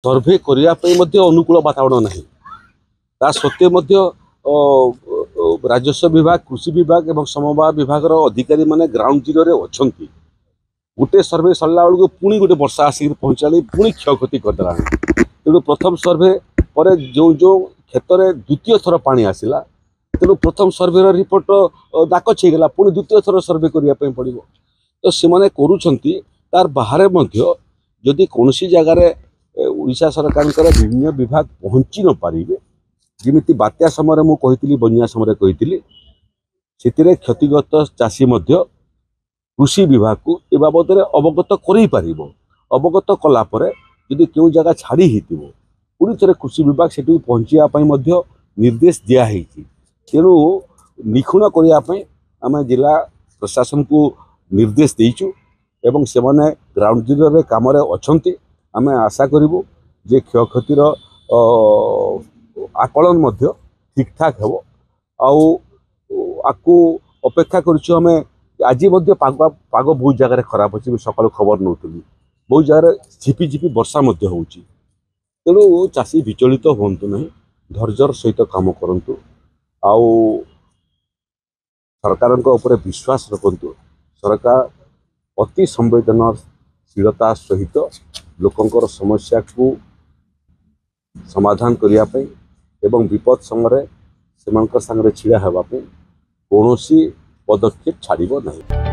Survey करने अनुकूल वातावरण ना ता सत्वे राजस्व विभाग कृषि विभाग और समवाय विभाग अधिकारी माने ग्राउंड जीरो रे अछंती गोटे सर्भे सरला बेलू पुणी गोटे वर्षा आसिक पहुँचा पुणी क्षयक्षति करदेला तेणु प्रथम सर्भे पर जो जो क्षेत्र में द्वितीय थर पानी आसला तेणु प्रथम सर्भे रिपोर्ट दाकच होगा पुणी द्वितीय थर सर्भे करने पड़ो तो से तार बाहर जदि कौन सी जगार ओडिशा सरकार विभिन्न विभाग पहुँची न पारे जमी बात्या समय मुझे बन्या समय कही से क्षतिग्रस्त चाषी कृषि विभाग को ए बाबद अवगत कर अवगत कलापर जदि क्यों जगह छाड़ी पुणी थे कृषि विभाग से पहुँचापी निर्देश दिखाई तेणु निखुण करने आम जिला प्रशासन को निर्देश देचु एवं से ग्राउंड जीरो काम अच्छा आम आशा करूँ जे क्षयक्षतिर आकलन ठीक ठाक हो आपको अपेक्षा करें आज पाग बहुत जगह खराब अच्छे सका खबर नौली बहुत जगह झिपी झिपी वर्षा हो तेणु चाषी विचलित हूँ ना धैर्यर सहित काम करूँ सरकार विश्वास रखु सरकार अति संवेदनशीलता सहित लोकंर समस्या को समाधान करने एवं विपद समय से छाड़ा होगापी कौन पदक्षेप छाड़ नहीं।